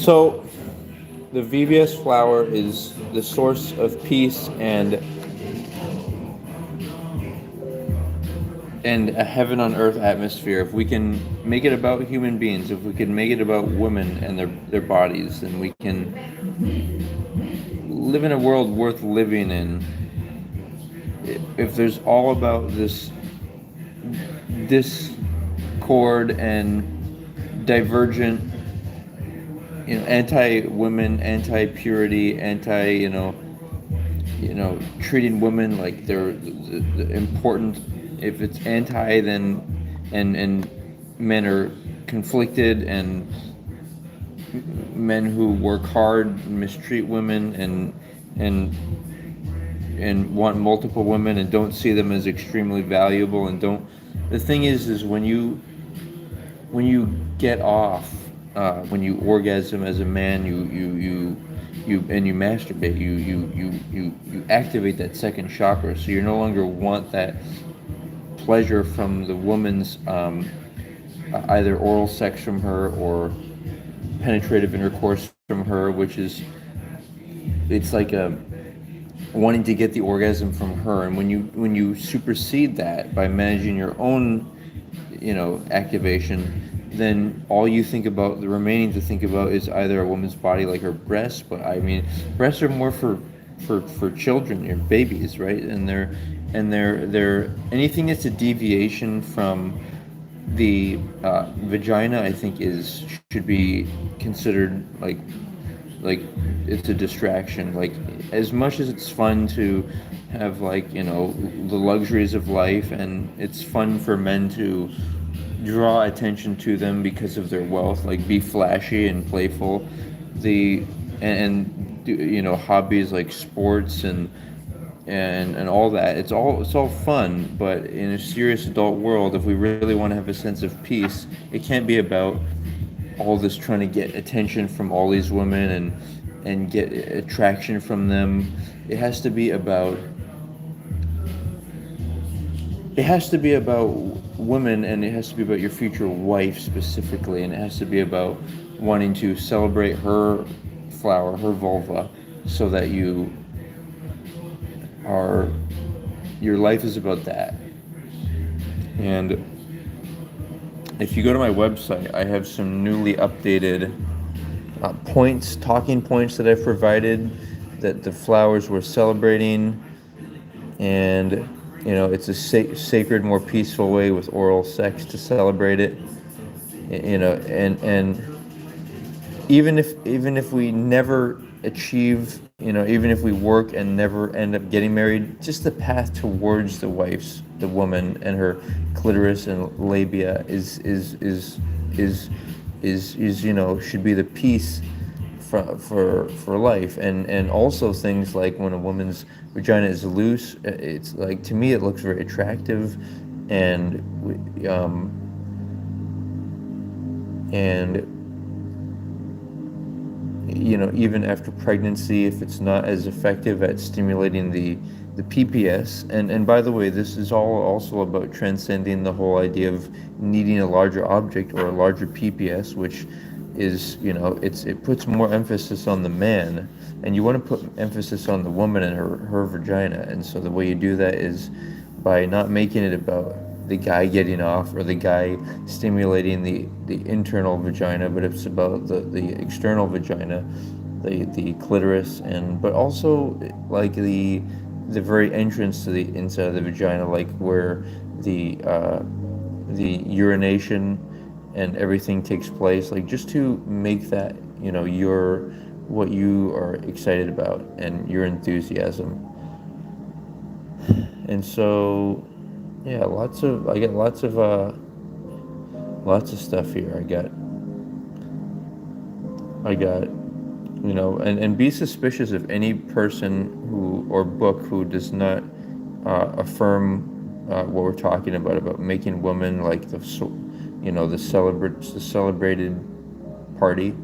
So the VBS flower is the source of peace and a heaven on earth atmosphere. If we can make it about human beings, if we can make it about women and their bodies, then we can live in a world worth living in. If there's all about this discord and divergent, anti-women, anti-purity, treating women like they're the important. If it's anti, then and men are conflicted, and men who work hard mistreat women and and want multiple women and don't see them as extremely valuable and don't. The thing is when you get off, when you orgasm as a man, you masturbate, you activate that second chakra, so you no longer want that pleasure from the woman's either oral sex from her or penetrative intercourse from her, which is it's like a wanting to get the orgasm from her. And when you supersede that by managing your own activation, then all you think about, the remaining to think about, is either a woman's body, like her breasts. But I mean, breasts are more for children, your babies, right? And they're anything that's a deviation from the vagina, I think is should be considered like it's a distraction. Like, as much as it's fun to have, like, the luxuries of life, and it's fun for men to draw attention to them because of their wealth, like be flashy and playful, the and do, hobbies like sports and all that. It's all fun, but in a serious adult world, if we really want to have a sense of peace, it can't be about all this trying to get attention from all these women and get attraction from them. It has to be about women, and it has to be about your future wife specifically, and it has to be about wanting to celebrate her flower, her vulva, so that are your life is about that. And if you go to my website, I have some newly updated talking points that I've provided, that the flowers we're celebrating. And it's a sacred, more peaceful way with oral sex to celebrate it. And even if we never achieve, even if we work and never end up getting married, just the path towards the woman and her clitoris and labia should be the peace for life. And also things like when a woman's vagina is loose, it's like, to me, it looks very attractive. And even after pregnancy, if it's not as effective at stimulating the PPS. And by the way, this is all also about transcending the whole idea of needing a larger object or a larger PPS, which is, it puts more emphasis on the man, and you want to put emphasis on the woman and her vagina. And so the way you do that is by not making it about the guy getting off or the guy stimulating the internal vagina, but it's about the external vagina, the clitoris, but also like the very entrance to the inside of the vagina, like where the urination and everything takes place, like just to make that your what you are excited about and your enthusiasm. And so, yeah, I got lots of stuff here. I got and be suspicious of any person or book who does not affirm what we're talking about making women like the celebrated party.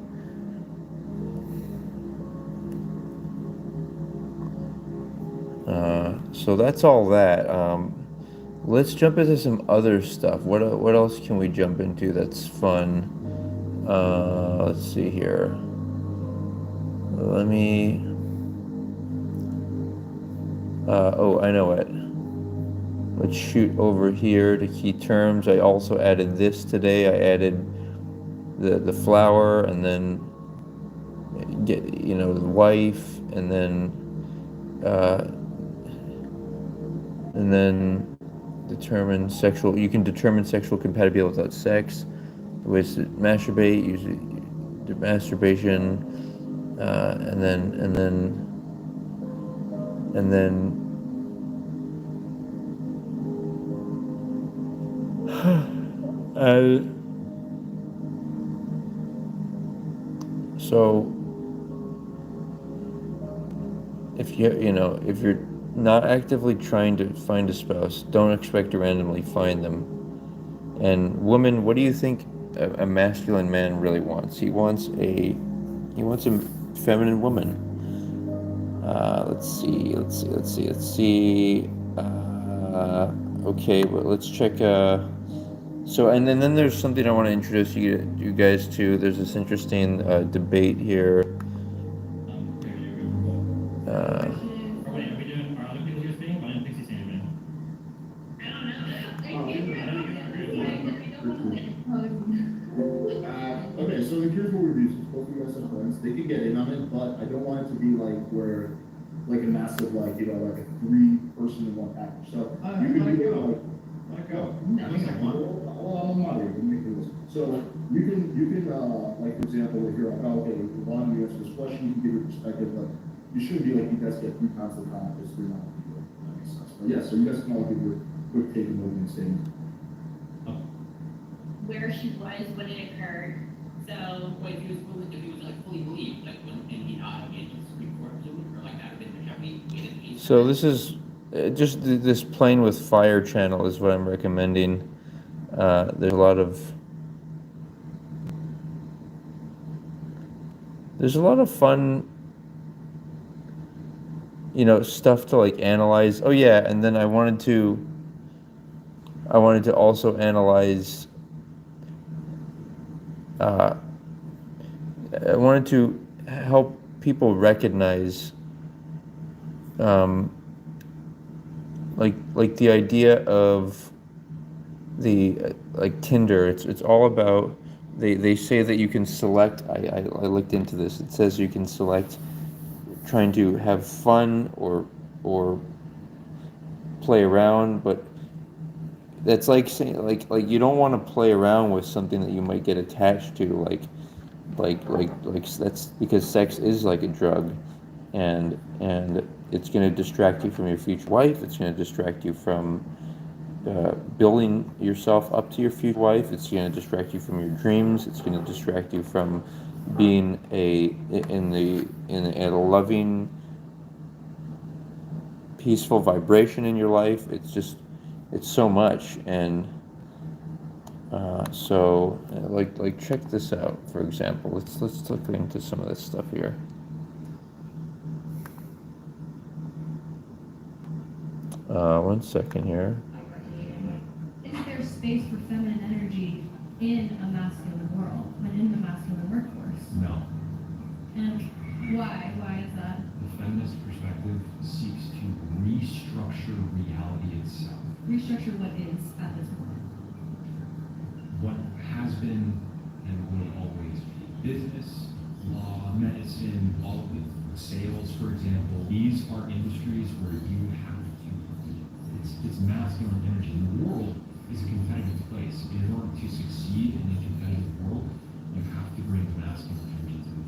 So that's all that. Let's jump into some other stuff. What else can we jump into that's fun? Let's see here. let me. Oh, I know it. Let's shoot over here to key terms. I also added this today. I added the flower, and then get the wife, uh, and then determine sexual. You can determine sexual compatibility without sex. The ways to masturbate, usually the masturbation, and then uh, so if you're not actively trying to find a spouse, don't expect to randomly find them. And woman, what do you think a masculine man really wants? He wants a feminine woman. Let's see. Okay, well, let's check. So, and then there's something I want to introduce you guys to. There's this interesting debate here. Uh, Okay, so here's what we do. So both of you guys have friends. They can get in on it, but I don't want it to be like where, like a massive, like like a three-person in one package. So you can do it like. Let go. Well, I'm a moderator. Let me make this. So you can like for example, if you're like, oh, okay, one, you answer this question, you can give your perspective, but you shouldn't be like you guys get 3 times the time because 3 people. That makes sense. But yeah, so you guys can all give your quick take and opening statement. Where she was when it occurred. So Like if he was like fully believed, like when and he not against the Supreme Court or like that, then have we made an case? so this is just this playing with fire channel is what I'm recommending. There's a lot of fun, stuff to like analyze. Oh yeah, and then I wanted to also analyze. Uh, I wanted to help people recognize, um, like the idea of the like Tinder. It's all about. They say that you can select. I looked into this. It says you can select trying to have fun or play around, but that's like saying like you don't want to play around with something that you might get attached to, like that's because sex is like a drug, and it's going to distract you from your future wife. It's going to distract you from building yourself up to your future wife. It's going to distract you from your dreams. It's going to distract you from being in a loving, peaceful vibration in your life. It's so much. And like check this out. For example, let's look into some of this stuff here. One second here. Is there space for feminine energy in a masculine world, but in the masculine workforce? No. And why? Why is that? The feminist perspective seeks to restructure reality itself. Restructure what is at this point. What has been and will always be. Business, law, medicine, all of it. Sales, for example. These are industries where you have to, it's masculine energy. And the world is a competitive place. In order to succeed in a competitive world, you have to bring masculine energy to it.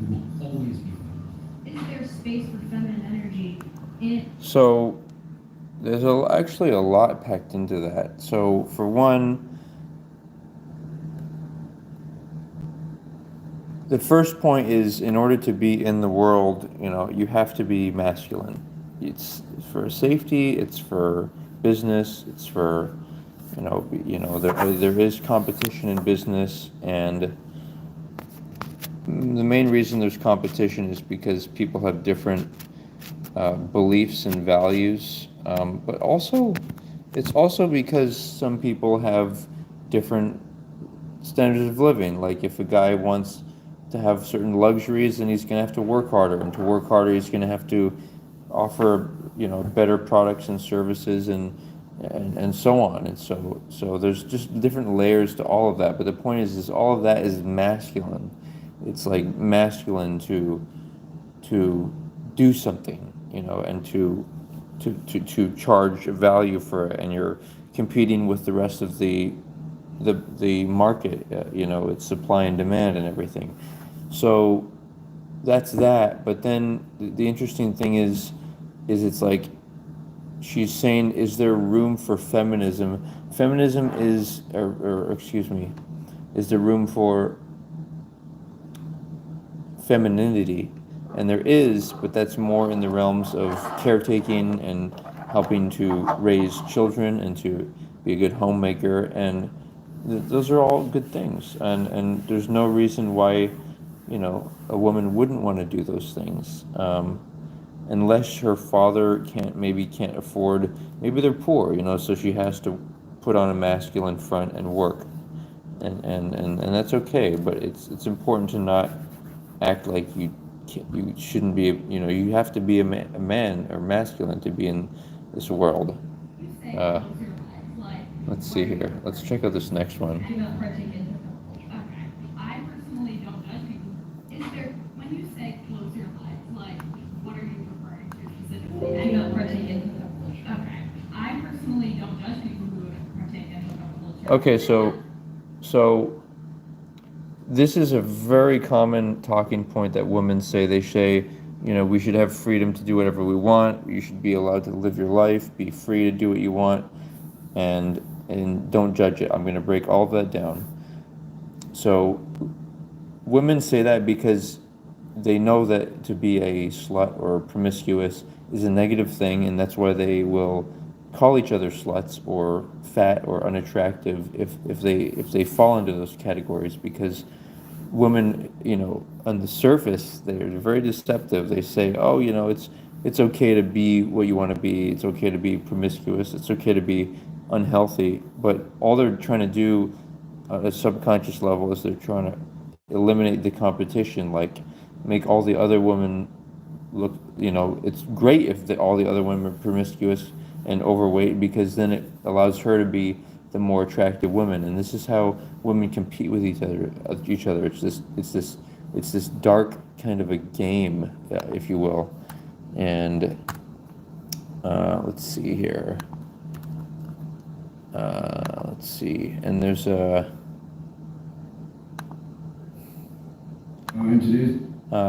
It will always be feminine. Is there space for feminine energy in? So there's actually a lot packed into that. So for one, the first point is, in order to be in the world, you have to be masculine. It's for safety, it's for business, it's for, there is competition in business, and the main reason there's competition is because people have different beliefs and values, but also, it's also because some people have different standards of living. Like if a guy wants to have certain luxuries, then he's going to have to work harder, and to work harder, he's going to have to offer, better products and services and so on. And so there's just different layers to all of that. But the point is all of that is masculine. It's like masculine to do something, and to charge a value for it, and you're competing with the rest of the market. It's supply and demand and everything. So that's that. But then the interesting thing is it's like she's saying, is there room for feminism? Feminism is, or excuse me, is there room for femininity? And there is, but that's more in the realms of caretaking and helping to raise children and to be a good homemaker, and those are all good things. And there's no reason why, a woman wouldn't want to do those things, unless her father can't afford. Maybe they're poor, so she has to put on a masculine front and work, and that's okay. But it's important to not act like you shouldn't be. You have to be a man or masculine to be in this world. Let's see here. Let's check out this next one. Do not partake in okay. I personally don't judge people. Is there, when you say close your eyes, like, what are you referring to specifically? Do not partake in okay. I personally don't judge people who partake in culture. Okay, so this is a very common talking point that women say. They say, we should have freedom to do whatever we want. You should be allowed to live your life, be free to do what you want, and don't judge it. I'm going to break all of that down. So women say that because they know that to be a slut or promiscuous is a negative thing, and that's why they will call each other sluts or fat or unattractive if they fall into those categories, because women, on the surface, they're very deceptive. They say, oh, it's okay to be what you want to be. It's okay to be promiscuous. It's okay to be unhealthy. But all they're trying to do on a subconscious level is they're trying to eliminate the competition, like make all the other women look, it's great if all the other women are promiscuous and overweight, because then it allows her to be the more attractive women. And this is how women compete with each other. It's this dark kind of a game, if you will. And let's see here. Let's see. And there's a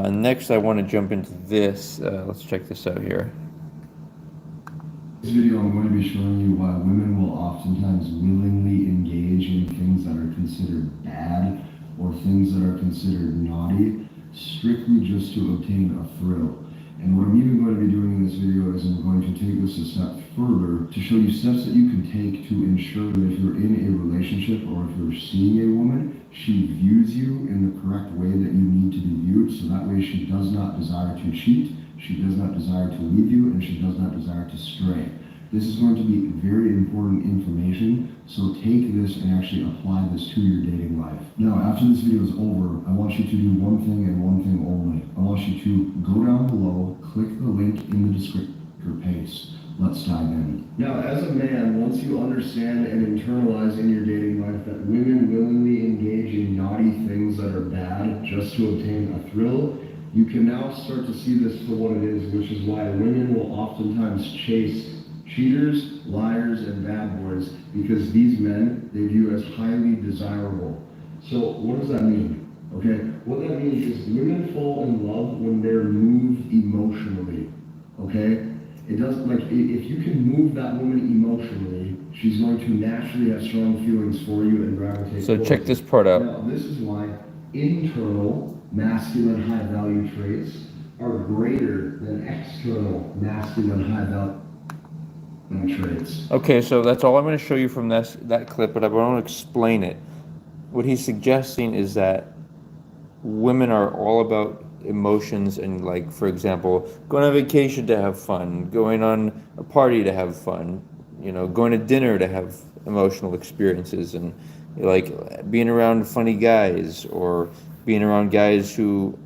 next I want to jump into this. Let's check this out here. This video I'm going to be showing you why women will oftentimes willingly engage in things that are considered bad or things that are considered naughty, strictly just to obtain a thrill. And what I'm even going to be doing in this video is I'm going to take this a step further to show you steps that you can take to ensure that if you're in a relationship or if you're seeing a woman, she views you in the correct way that you need to be viewed, so that way she does not desire to cheat, she does not desire to leave you, and she does not desire to stray. This is going to be very important information, so take this and actually apply this to your dating life. Now, after this video is over, I want you to do one thing and one thing only. I want you to go down below, click the link in the description for paste. Let's dive in. Now, as a man, once you understand and internalize in your dating life that women willingly engage in naughty things that are bad just to obtain a thrill, you can now start to see this for what it is, which is why women will oftentimes chase cheaters, liars, and bad boys, because these men, they view as highly desirable. So what does that mean? Okay, what that means is women fall in love when they're moved emotionally. Okay, it doesn't, like, if you can move that woman emotionally, she's going to naturally have strong feelings for you and gravitate. So check this part out. Now, this is why internal masculine high value traits are greater than external masculine high value traits. Okay, so that's all I'm going to show you from that clip, but I want to explain it. What he's suggesting is that women are all about emotions and, like, for example, going on vacation to have fun, going on a party to have fun, going to dinner to have emotional experiences, and like being around funny guys, or being around guys who,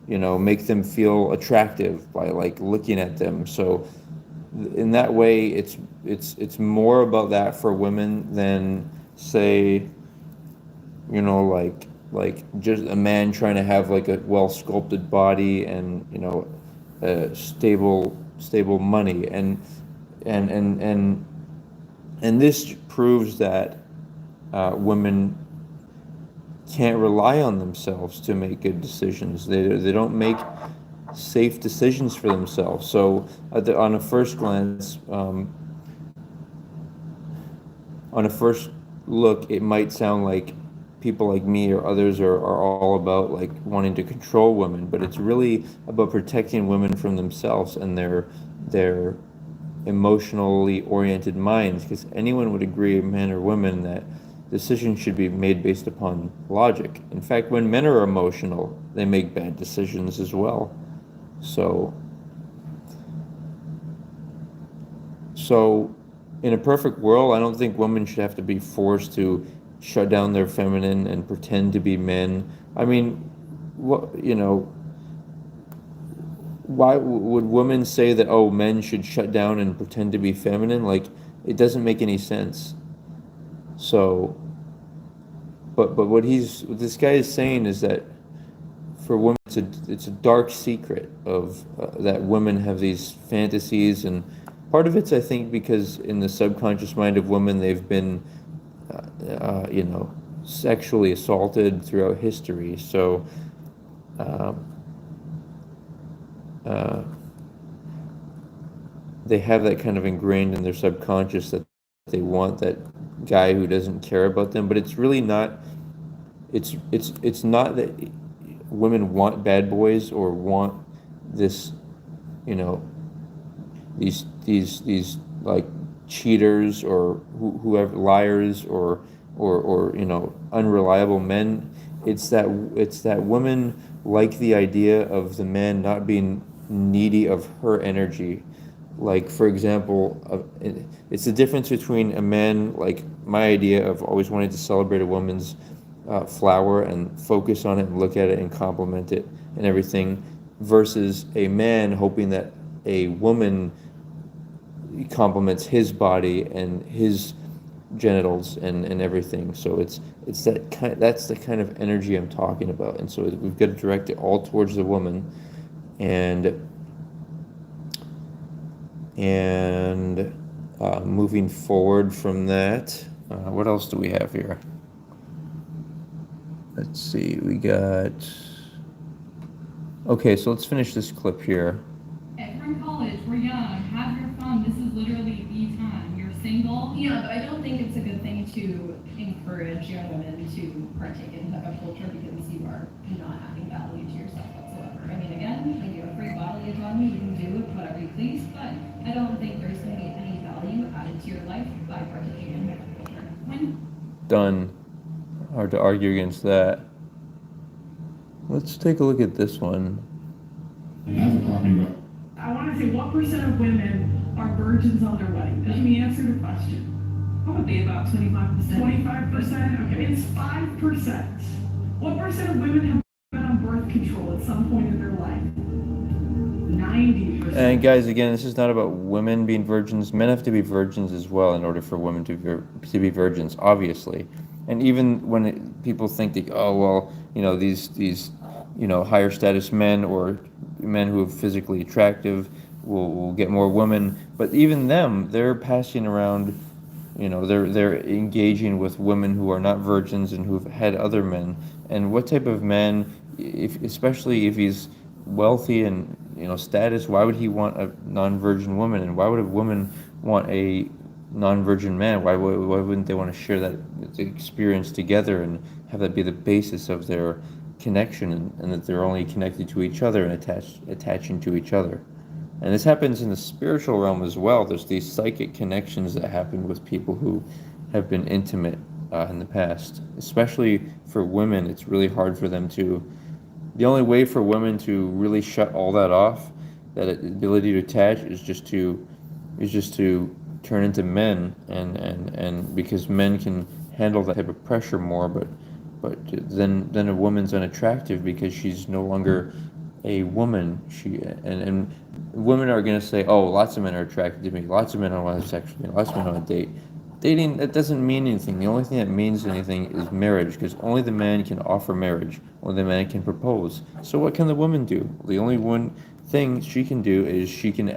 you know, make them feel attractive by like looking at them. So in that way, it's more about that for women than, say, you know, like just a man trying to have like a well sculpted body and, you know, stable money. And this proves that women can't rely on themselves to make good decisions. They don't make safe decisions for themselves. So on a first glance, on a first look, it might sound like people like me or others are all about like wanting to control women, but it's really about protecting women from themselves and their emotionally oriented minds, because anyone would agree, men or women, that decisions should be made based upon logic. In fact, when men are emotional, they make bad decisions as well. So in a perfect world, I don't think women should have to be forced to shut down their feminine and pretend to be men. I mean, what, you know, why would women say that, oh, men should shut down and pretend to be feminine? Like, it doesn't make any sense. So, but what this guy is saying is that for women, it's a dark secret of that women have these fantasies, and part of it's, I think, because in the subconscious mind of women, they've been, you know, sexually assaulted throughout history. So, they have that kind of ingrained in their subconscious that they want that guy who doesn't care about them. But it's really not. It's not that women want bad boys or want this, you know, these like cheaters or whoever, liars or you know, unreliable men. It's that women like the idea of the man not being needy of her energy. Like, for example, it's the difference between a man, like my idea of always wanting to celebrate a woman's flower and focus on it and look at it and compliment it and everything, versus a man hoping that a woman compliments his body and his genitals and everything. So it's that's the kind of energy I'm talking about. And so we've got to direct it all towards the woman. And moving forward from that, what else do we have here? Let's see, we got, okay, so let's finish this clip here. We're in college, we're young, have your fun, this is literally the time. You're single. Yeah, but I don't think it's a good thing to encourage young women to partake in hookup culture because you are not adding value to yourself whatsoever. I mean, again, like, you have free bodily autonomy, you can do whatever you please, but I don't think there's going to be any value added to your life by partaking in hookup culture. Done. Hard to argue against that. Let's take a look at this one. I want to say, what percent of women are virgins on their wedding day? Can you answer the question? Probably about 25%. 25%? Okay, it's 5%. What percent of women have been on birth control at some point in their life? 90%. And guys, again, this is not about women being virgins. Men have to be virgins as well in order for women to be virgins, obviously. And even when people think that, oh, well, you know, these you know, higher status men or men who are physically attractive will get more women, but even them, they're passing around, you know, they're engaging with women who are not virgins and who've had other men. And what type of man, especially if he's wealthy and, you know, status, why would he want a non-virgin woman? And why would a woman want a non-virgin man? Why wouldn't they want to share that experience together and have that be the basis of their connection, and that they're only connected to each other and attaching to each other? And this happens in the spiritual realm as well. There's these psychic connections that happen with people who have been intimate in the past. Especially for women, it's really hard for them to. The only way for women to really shut all that off, that ability to attach, is just to turn into men, and because men can handle that type of pressure more. But but then a woman's unattractive because she's no longer a woman. And women are gonna say, oh, lots of men are attracted to me. Lots of men don't want to have sex with me. Lots of men want to date. Dating, that doesn't mean anything. The only thing that means anything is marriage, because only the man can offer marriage. Only the man can propose. So what can the woman do? The only one thing she can do is she can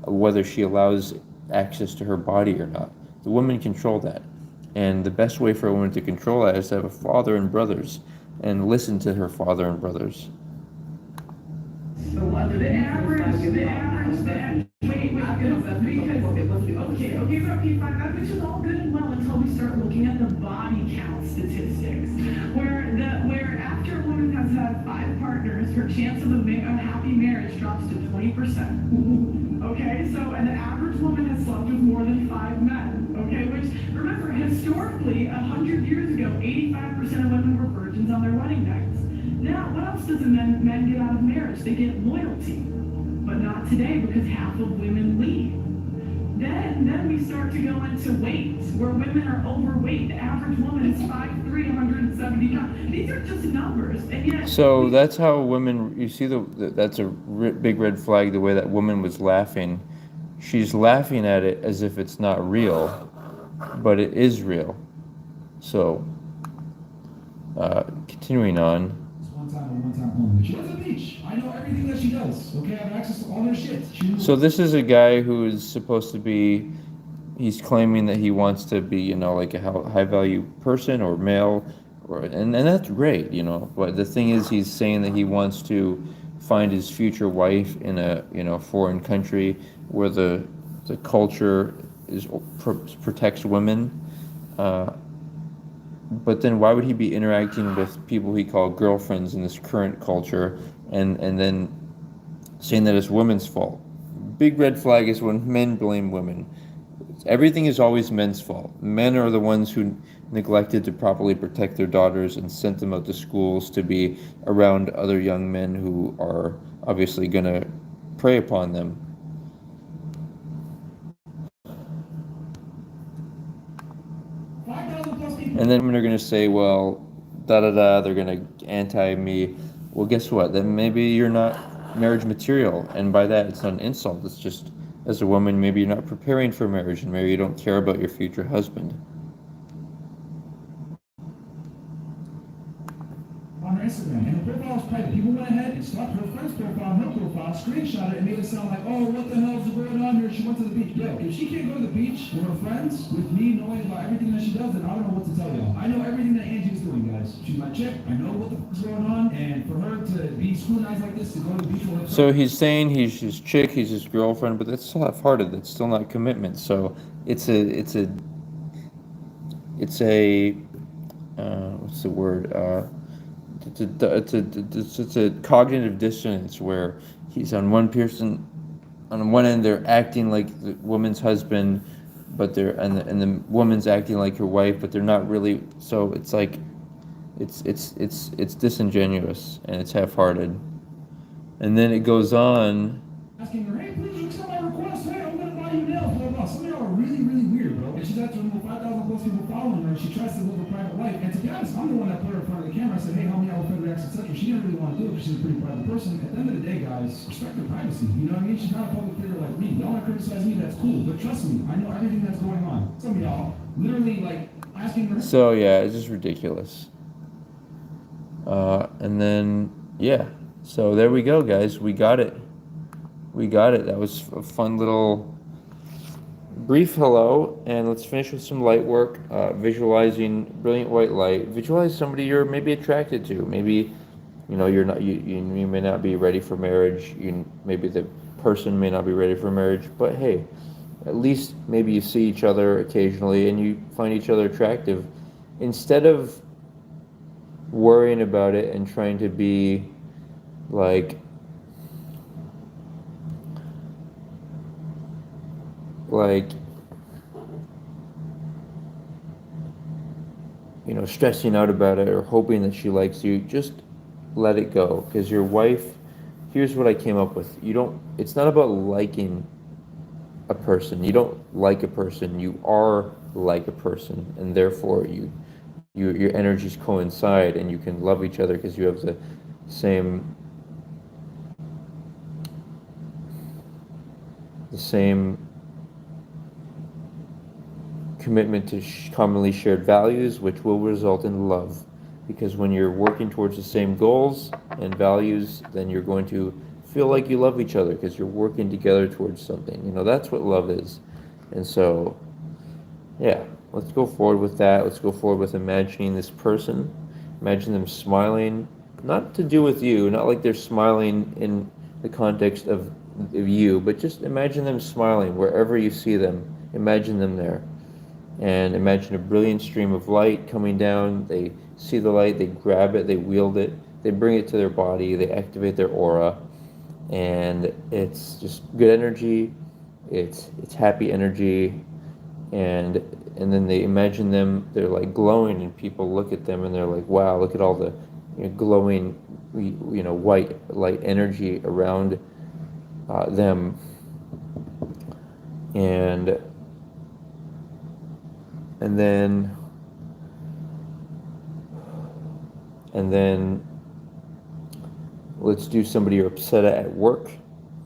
whether she allows access to her body or not. The women control that. And the best way for a woman to control that is to have a father and brothers and listen to her father and brothers. The average, okay, fine, which is all good and well until we start looking at the body count statistics, where after a woman has had 5 partners, her chance of a happy marriage drops to 20%. Okay, so an average woman has slept with more than 5 men, okay, which, remember, historically, 100 years ago, 85% of women were virgins on their wedding nights. Now, what else does men get out of marriage? They get loyalty, but not today because half of women leave. Then we start to go into weight, where women are overweight. The average woman is 5'3", 170 pounds. These are just numbers, and yet. So that's how women. You see that's a big red flag. The way that woman was laughing, she's laughing at it as if it's not real, but it is real. So, continuing on. One-time home. She lives at the beach. I know everything that she does. Okay, I have access to all their shit. So this is a guy who is supposed to be, he's claiming that he wants to be, like a high value person or male, and that's great, But the thing is, he's saying that he wants to find his future wife in a foreign country where the culture protects women. But then why would he be interacting with people he called girlfriends in this current culture and then saying that it's women's fault? Big red flag is when men blame women. Everything is always men's fault. Men are the ones who neglected to properly protect their daughters and sent them out to schools to be around other young men who are obviously going to prey upon them. And then women are going to say, well, they're going to anti me. Well, guess what? Then maybe you're not marriage material. And by that, it's not an insult. It's just, as a woman, maybe you're not preparing for marriage and maybe you don't care about your future husband. On her Instagram, and her profile was private. People went ahead and stopped her friend's profile, her profile, screenshot it, and made it sound like, oh, what the hell is going on here? She went to the beach. Yo, if she can't go to the beach with her friends, with me knowing about everything that she does, then I don't know what to tell y'all. I know everything that Angie's doing, guys. She's my chick. I know what the fuck's going on, and for her to be scrutinized like this, to go to the beach with her. So he's saying he's his chick, he's his girlfriend, but that's still half-hearted. That's still not commitment. So it's a what's the word? It's a cognitive dissonance where he's on one end they're acting like the woman's husband, but and the woman's acting like her wife, but they're not really. So it's like it's disingenuous and it's half-hearted, and then it goes on. Asking her, hey, please accept my request. Hey, I'm gonna buy you nails. Blah blah. Some of y'all are really weird, bro. And she's had to remove 5,000 plus people following her, and she tries to live a private life. And to be honest, I'm the one that put her in front of the camera. I said, hey, help me out with FedEx, etc. She didn't really want to do it because she's a pretty private person. At the end of the day, guys, respect her privacy. You know what I mean? She's not a public figure like me. Y'all want to criticize me? That's cool. But trust me, I know everything that's going on. Some of y'all literally asking her. So yeah, it's just ridiculous. And then yeah, so there we go, guys. We got it. That was a fun little brief hello, and let's finish with some light work. Visualizing brilliant white light. Visualize somebody you're maybe attracted to. Maybe you're not. You may not be ready for marriage. Maybe the person may not be ready for marriage. But hey, at least maybe you see each other occasionally and you find each other attractive. Instead of worrying about it and trying to be like stressing out about it or hoping that she likes you, just let it go. Because your wife, here's what I came up with. It's not about liking a person. You don't like a person. You are like a person, and therefore you your energies coincide and you can love each other because you have the same commitment to commonly shared values, which will result in love. Because when you're working towards the same goals and values, then you're going to feel like you love each other because you're working together towards something. You know, that's what love is. And so, yeah, let's go forward with that. Let's go forward with imagining this person. Imagine them smiling, not to do with you, not like they're smiling in the context of you, but just imagine them smiling wherever you see them. Imagine them there. And imagine a brilliant stream of light coming down. They see the light, they grab it, they wield it, they bring it to their body, they activate their aura, and it's just good energy, it's happy energy, and then they imagine them, they're like glowing, and people look at them and they're like, wow, look at all the glowing white light energy around them. And then let's do somebody you're upset at work.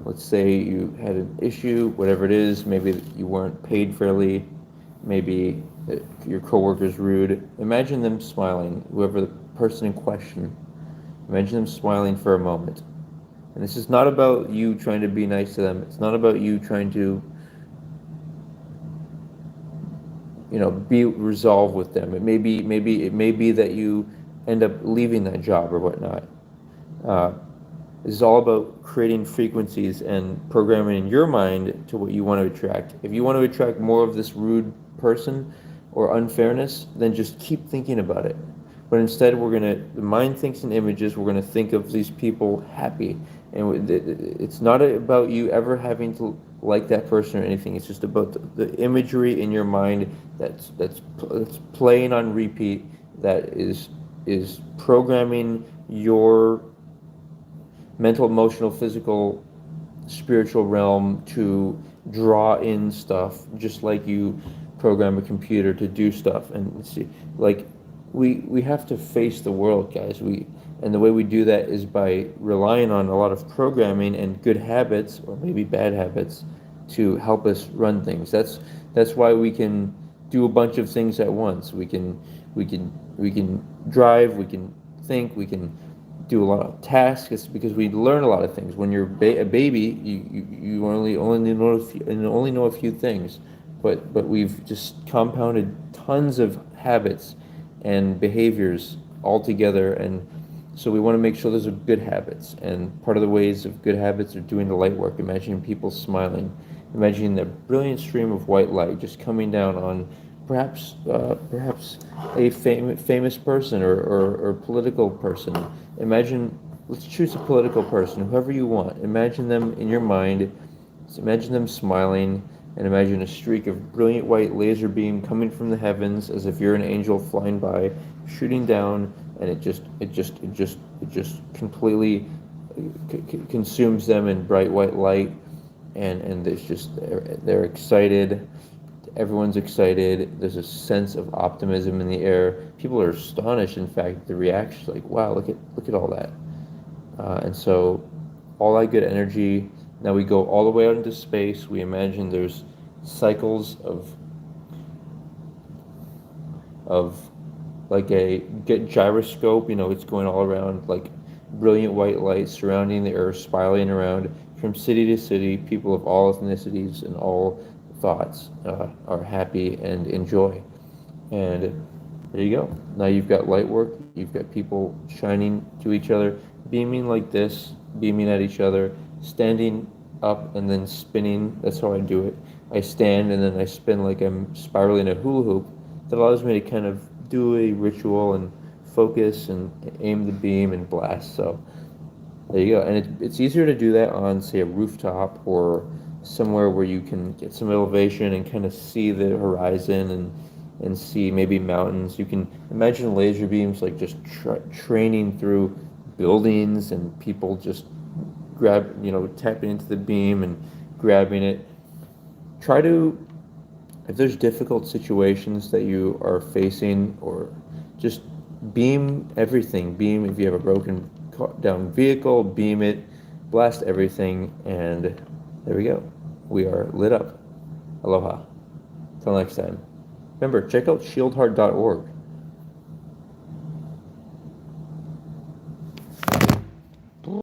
Let's say you had an issue, whatever it is, maybe you weren't paid fairly, maybe your coworker's rude. Imagine them smiling, whoever the person in question. Imagine them smiling for a moment. And this is not about you trying to be nice to them. It's not about you trying to be resolved with them. It may be that you end up leaving that job or whatnot. This is all about creating frequencies and programming in your mind to what you want to attract. If you want to attract more of this rude person or unfairness, then just keep thinking about it. But instead, the mind thinks in images. We're going to think of these people happy. And it's not about you ever having to like that person or anything. It's just about the imagery in your mind that's playing on repeat, that is programming your mental, emotional, physical, spiritual realm to draw in stuff, just like you program a computer to do stuff. And see, like, we have to face the world, guys. And the way we do that is by relying on a lot of programming and good habits, or maybe bad habits, to help us run things. That's why we can do a bunch of things at once. We can drive, we can think, we can do a lot of tasks. It's because we learn a lot of things. When you're a baby, you only know a few things, but we've just compounded tons of habits and behaviors all together, and so we want to make sure those are good habits. And part of the ways of good habits are doing the light work, imagining people smiling, imagining the brilliant stream of white light just coming down on perhaps a famous person or political person. Let's choose a political person, whoever you want. Imagine them in your mind. Imagine them smiling, and imagine a streak of brilliant white laser beam coming from the heavens, as if you're an angel flying by, shooting down, and it just completely consumes them in bright white light, and there's just they're excited. Everyone's excited. There's a sense of optimism in the air. People are astonished. In fact, the reaction's like, wow, look at all that. And so all that good energy. Now we go all the way out into space. We imagine there's cycles of like a gyroscope. It's going all around, like brilliant white light surrounding the earth, spiraling around from city to city. People of all ethnicities and all thoughts are happy and enjoy. And there you go. Now you've got light work. You've got people shining to each other, beaming like this, beaming at each other, standing up and then spinning. That's how I do it. I stand and then I spin like I'm spiraling a hula hoop. That allows me to kind of do a ritual and focus and aim the beam and blast. So there you go. And it's easier to do that on, say, a rooftop or somewhere where you can get some elevation and kind of see the horizon and see maybe mountains. You can imagine laser beams like just training through buildings and people just tapping into the beam and grabbing it. If there's difficult situations that you are facing, or just beam everything. Beam if you have a broken down vehicle, beam it, blast everything, and there we go. We are lit up. Aloha. Till next time. Remember, check out shieldheart.org.